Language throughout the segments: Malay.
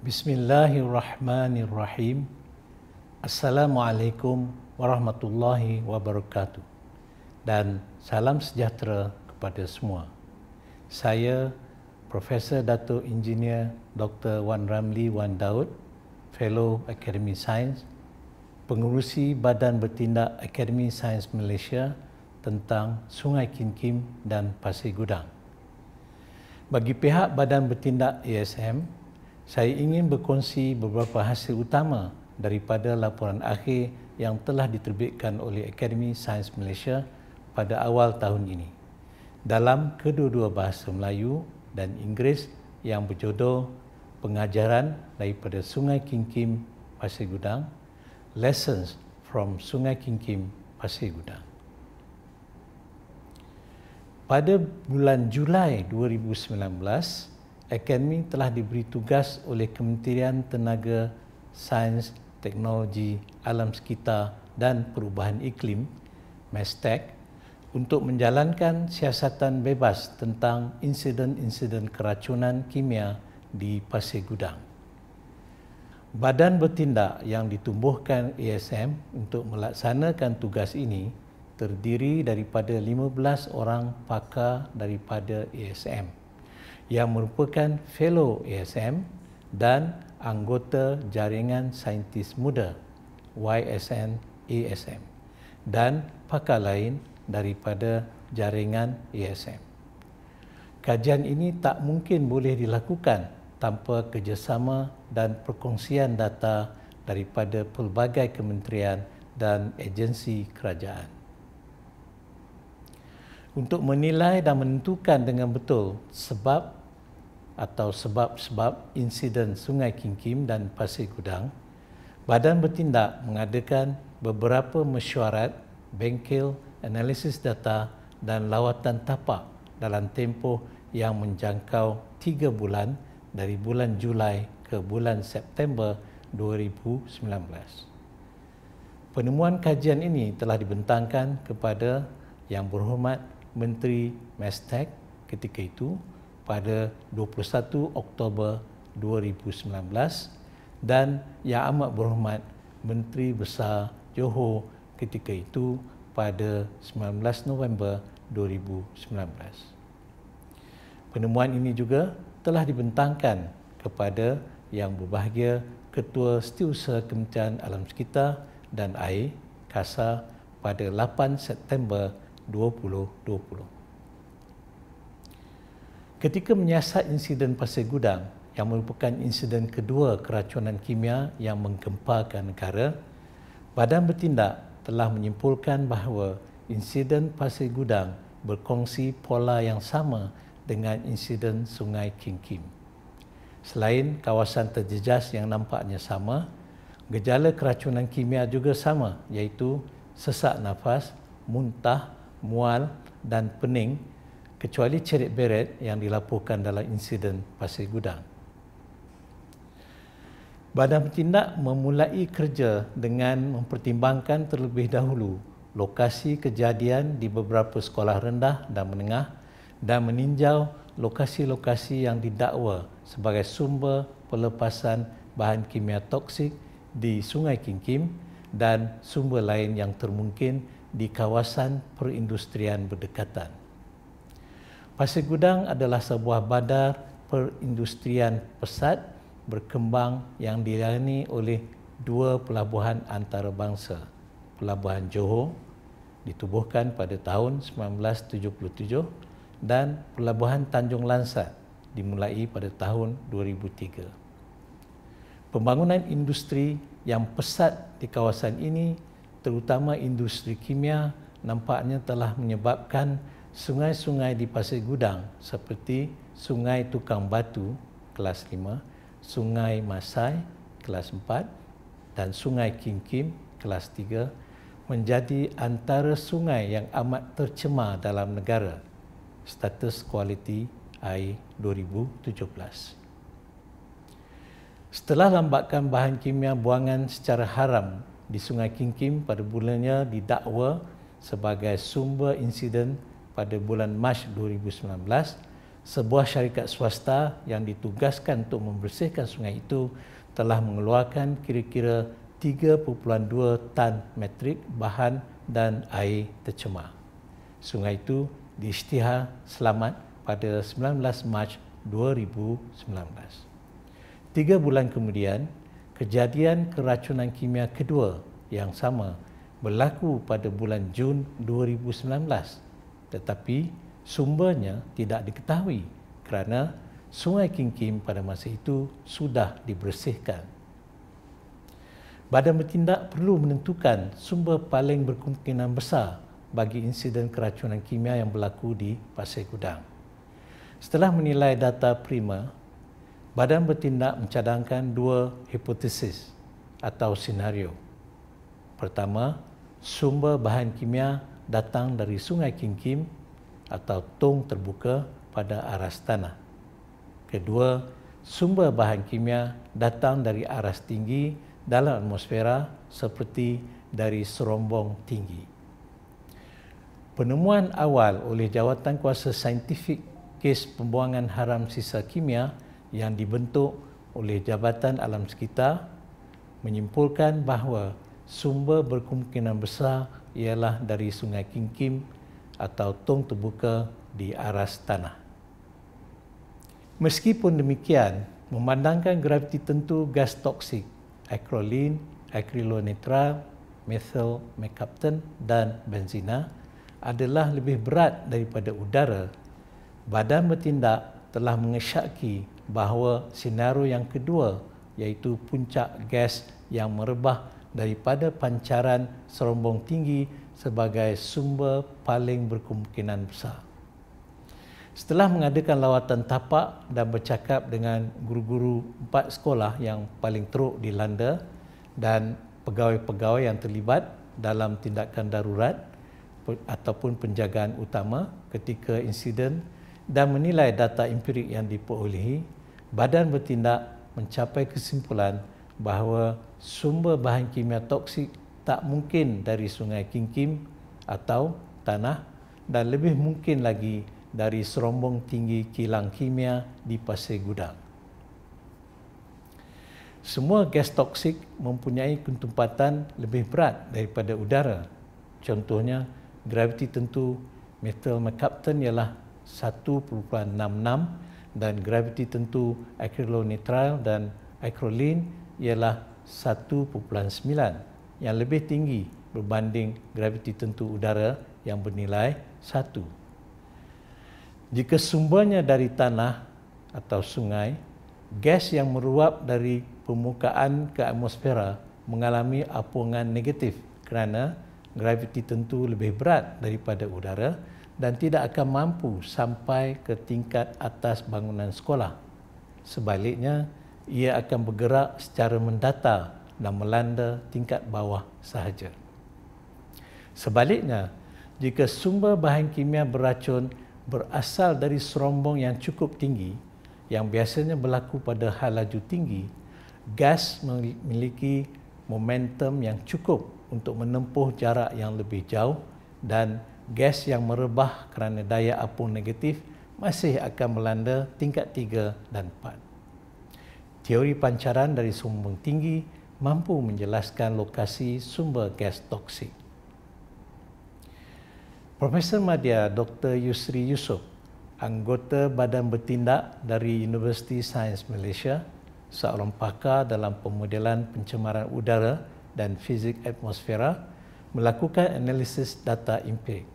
Bismillahirrahmanirrahim. Assalamualaikum warahmatullahi wabarakatuh. Dan salam sejahtera kepada semua. Saya Profesor Dato' Engineer Dr. Wan Ramli Wan Daud, Fellow Akademi Sains, Pengurusi Badan Bertindak Akademi Sains Malaysia tentang Sungai King-Kim dan Pasir Gudang. Bagi pihak Badan Bertindak ASM, saya ingin berkongsi beberapa hasil utama daripada laporan akhir yang telah diterbitkan oleh Akademi Sains Malaysia pada awal tahun ini dalam kedua-dua bahasa Melayu dan Inggeris yang berjudul Pengajaran daripada Sungai King-Kim Pasir Gudang, Lessons from Sungai King-Kim Pasir Gudang. Pada bulan Julai 2019, Akademi telah diberi tugas oleh Kementerian Tenaga, Sains, Teknologi, Alam Sekitar dan Perubahan Iklim (MESTEC) untuk menjalankan siasatan bebas tentang insiden-insiden keracunan kimia di Pasir Gudang. Badan bertindak yang ditumbuhkan ASM untuk melaksanakan tugas ini terdiri daripada 15 orang pakar daripada ASM yang merupakan fellow ASM dan anggota Jaringan Saintis Muda YSN ASM dan pakar lain daripada Jaringan ASM. Kajian ini tak mungkin boleh dilakukan tanpa kerjasama dan perkongsian data daripada pelbagai kementerian dan agensi kerajaan. Untuk menilai dan menentukan dengan betul sebab insiden Sungai King-Kim dan Pasir Gudang, Badan Bertindak mengadakan beberapa mesyuarat, bengkel, analisis data dan lawatan tapak dalam tempoh yang menjangkau 3 bulan dari bulan Julai ke bulan September 2019. Penemuan kajian ini telah dibentangkan kepada Yang Berhormat Menteri MESTEC ketika itu pada 21 Oktober 2019 dan Yang Amat Berhormat Menteri Besar Johor ketika itu pada 19 November 2019. Penemuan ini juga telah dibentangkan kepada Yang Berbahagia Ketua Setiausaha Kementerian Alam Sekitar dan Air (KASA) pada 8 September 2020. Ketika menyiasat insiden Pasir Gudang yang merupakan insiden kedua keracunan kimia yang menggemparkan negara, Badan Bertindak telah menyimpulkan bahawa insiden Pasir Gudang berkongsi pola yang sama dengan insiden Sungai King-Kim. Selain kawasan terjejas yang nampaknya sama, gejala keracunan kimia juga sama, iaitu sesak nafas, muntah, mual dan pening, kecuali cerit beret yang dilaporkan dalam insiden Pasir Gudang. Badan Bertindak memulai kerja dengan mempertimbangkan terlebih dahulu lokasi kejadian di beberapa sekolah rendah dan menengah dan meninjau lokasi-lokasi yang didakwa sebagai sumber pelepasan bahan kimia toksik di Sungai King-Kim dan sumber lain yang termungkin di kawasan perindustrian berdekatan. Pasir Gudang adalah sebuah badar perindustrian pesat berkembang yang dilayani oleh 2 pelabuhan antarabangsa. Pelabuhan Johor ditubuhkan pada tahun 1977 dan Pelabuhan Tanjung Lansat dimulai pada tahun 2003. Pembangunan industri yang pesat di kawasan ini, terutama industri kimia, nampaknya telah menyebabkan sungai-sungai di Pasir Gudang seperti Sungai Tukang Batu kelas 5, Sungai Masai kelas 4 dan Sungai King-Kim kelas 3 menjadi antara sungai yang amat tercemar dalam negara. Status kualiti air 2017. Setelah lambakan bahan kimia buangan secara haram di Sungai King-Kim pada bulannya didakwa sebagai sumber insiden pada bulan Mac 2019, sebuah syarikat swasta yang ditugaskan untuk membersihkan sungai itu telah mengeluarkan kira-kira 3.2 tan metrik bahan dan air tercemar. Sungai itu diisytihar selamat pada 19 Mac 2019. 3 bulan kemudian, kejadian keracunan kimia kedua yang sama berlaku pada bulan Jun 2019, tetapi sumbernya tidak diketahui kerana Sungai King-Kim pada masa itu sudah dibersihkan. Badan bertindak perlu menentukan sumber paling berkemungkinan besar bagi insiden keracunan kimia yang berlaku di Pasir Gudang. Setelah menilai data prima, badan bertindak mencadangkan 2 hipotesis atau senario. Pertama, sumber bahan kimia datang dari Sungai King-Kim atau tong terbuka pada aras tanah. Kedua, sumber bahan kimia datang dari aras tinggi dalam atmosfera seperti dari serombong tinggi. Penemuan awal oleh Jawatankuasa Saintifik Kes Pembuangan Haram Sisa Kimia yang dibentuk oleh Jabatan Alam Sekitar menyimpulkan bahawa sumber berkemungkinan besar ialah dari Sungai King-Kim atau tong terbuka di aras tanah. Meskipun demikian, memandangkan graviti tentu gas toksik acrolein, acrylonitrile, methyl mercaptan dan benzina adalah lebih berat daripada udara, badan bertindak telah mengesyaki bahawa senario yang kedua iaitu puncak gas yang merebah daripada pancaran serombong tinggi sebagai sumber paling berkemungkinan besar. Setelah mengadakan lawatan tapak dan bercakap dengan guru-guru 4 sekolah yang paling teruk di Landa dan pegawai-pegawai yang terlibat dalam tindakan darurat ataupun penjagaan utama ketika insiden dan menilai data empirik yang diperolehi, badan bertindak mencapai kesimpulan bahawa sumber bahan kimia toksik tak mungkin dari Sungai King-Kim atau tanah dan lebih mungkin lagi dari serombong tinggi kilang kimia di Pasir Gudang. Semua gas toksik mempunyai ketumpatan lebih berat daripada udara. Contohnya, graviti tentu methyl mercaptan ialah 1.66 dan graviti tentu acrylonitrile dan acrolein ialah 1.9 yang lebih tinggi berbanding graviti tentu udara yang bernilai 1. Jika sumbernya dari tanah atau sungai, gas yang meluap dari permukaan ke atmosfera mengalami apungan negatif kerana graviti tentu lebih berat daripada udara dan tidak akan mampu sampai ke tingkat atas bangunan sekolah. Sebaliknya, ia akan bergerak secara mendatar dan melanda tingkat bawah sahaja. Sebaliknya, jika sumber bahan kimia beracun berasal dari serombong yang cukup tinggi, yang biasanya berlaku pada hal laju tinggi, gas memiliki momentum yang cukup untuk menempuh jarak yang lebih jauh dan gas yang merebah kerana daya apung negatif masih akan melanda tingkat 3 dan 4. Teori pancaran dari serombong tinggi mampu menjelaskan lokasi sumber gas toksik. Profesor Madya Dr. Yusri Yusof, anggota Badan Bertindak dari Universiti Sains Malaysia, seorang pakar dalam pemodelan pencemaran udara dan fizik atmosfera, melakukan analisis data empirik.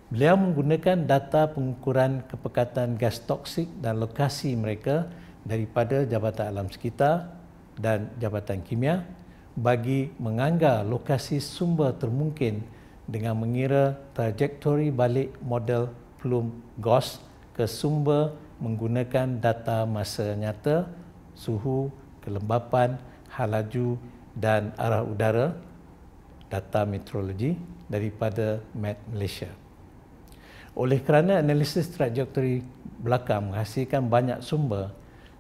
Beliau menggunakan data pengukuran kepekatan gas toksik dan lokasi mereka daripada Jabatan Alam Sekitar dan Jabatan Kimia bagi menganggar lokasi sumber termungkin dengan mengira trajektori balik model Plume Gauss ke sumber menggunakan data masa nyata, suhu, kelembapan, hal laju dan arah udara, data meteorologi daripada Met Malaysia. Oleh kerana analisis trajektori belakang menghasilkan banyak sumber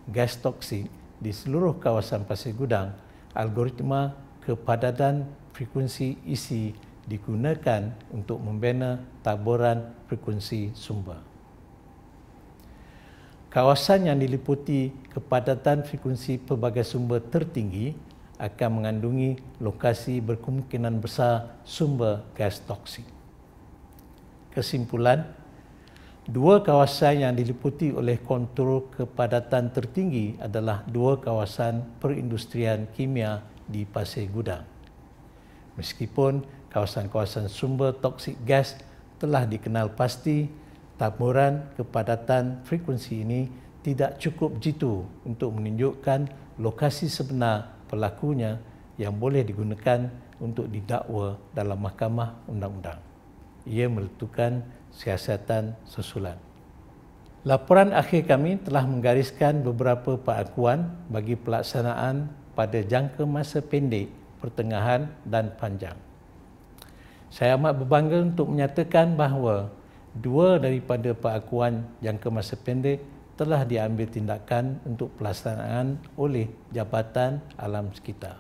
gas toksik di seluruh kawasan Pasir Gudang, algoritma kepadatan frekuensi isi digunakan untuk membina taburan frekuensi sumber. Kawasan yang diliputi kepadatan frekuensi pelbagai sumber tertinggi akan mengandungi lokasi berkemungkinan besar sumber gas toksik. Kesimpulan, dua kawasan yang diliputi oleh kontrol kepadatan tertinggi adalah dua kawasan perindustrian kimia di Pasir Gudang. Meskipun kawasan-kawasan sumber toksik gas telah dikenal pasti, taburan kepadatan frekuensi ini tidak cukup jitu untuk menunjukkan lokasi sebenar pelakunya yang boleh digunakan untuk didakwa dalam mahkamah undang-undang. Ia meletupkan siasatan susulan. Laporan akhir kami telah menggariskan beberapa pengakuan bagi pelaksanaan pada jangka masa pendek, pertengahan dan panjang. Saya amat berbangga untuk menyatakan bahawa dua daripada pengakuan jangka masa pendek telah diambil tindakan untuk pelaksanaan oleh Jabatan Alam Sekitar.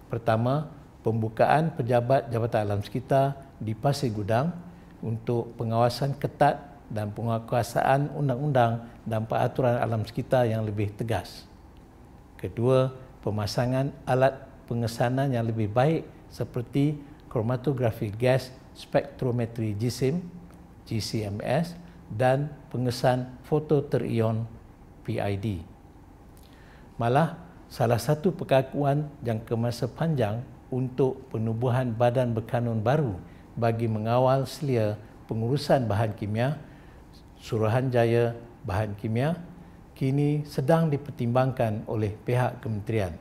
Pertama, pembukaan pejabat Jabatan Alam Sekitar di Pasir Gudang untuk pengawasan ketat dan penguasaan undang-undang dan peraturan alam sekitar yang lebih tegas. Kedua, pemasangan alat pengesanan yang lebih baik seperti kromatografi gas spektrometri GSIM, GCMS dan pengesan foto terion PID. Malah, salah satu pengakuan jangka masa panjang untuk penubuhan badan berkanun baru bagi mengawal selia pengurusan bahan kimia, Suruhanjaya Bahan Kimia, kini sedang dipertimbangkan oleh pihak kementerian.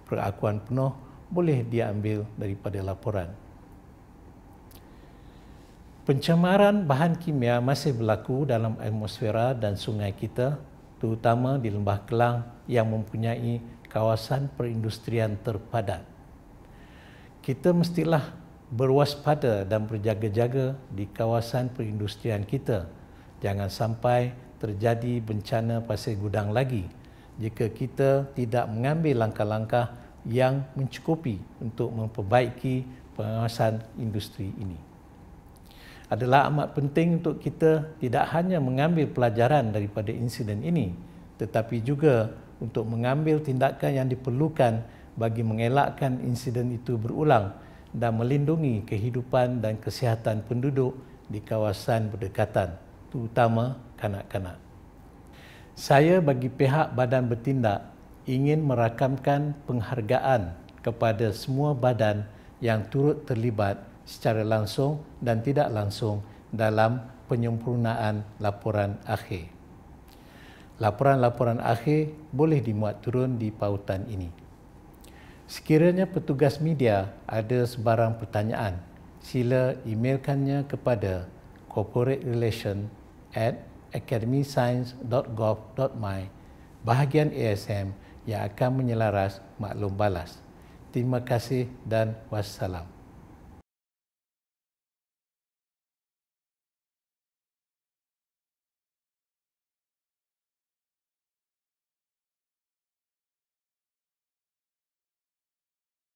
Pengakuan penuh boleh diambil daripada laporan. Pencemaran bahan kimia masih berlaku dalam atmosfera dan sungai kita, terutama di Lembah Kelang yang mempunyai kawasan perindustrian terpadat. Kita mestilah berwaspada dan berjaga-jaga di kawasan perindustrian kita. Jangan sampai terjadi bencana Pasir Gudang lagi jika kita tidak mengambil langkah-langkah yang mencukupi untuk memperbaiki pengawasan industri ini. Adalah amat penting untuk kita tidak hanya mengambil pelajaran daripada insiden ini, tetapi juga untuk mengambil tindakan yang diperlukan bagi mengelakkan insiden itu berulang dan melindungi kehidupan dan kesihatan penduduk di kawasan berdekatan, terutama kanak-kanak. Saya bagi pihak badan bertindak ingin merakamkan penghargaan kepada semua badan yang turut terlibat secara langsung dan tidak langsung dalam penyempurnaan laporan akhir. Laporan-laporan akhir boleh dimuat turun di pautan ini. Sekiranya petugas media ada sebarang pertanyaan, sila emailkannya kepada corporaterelation@academyscience.gov.my bahagian ASM yang akan menyelaras maklum balas. Terima kasih dan wassalam.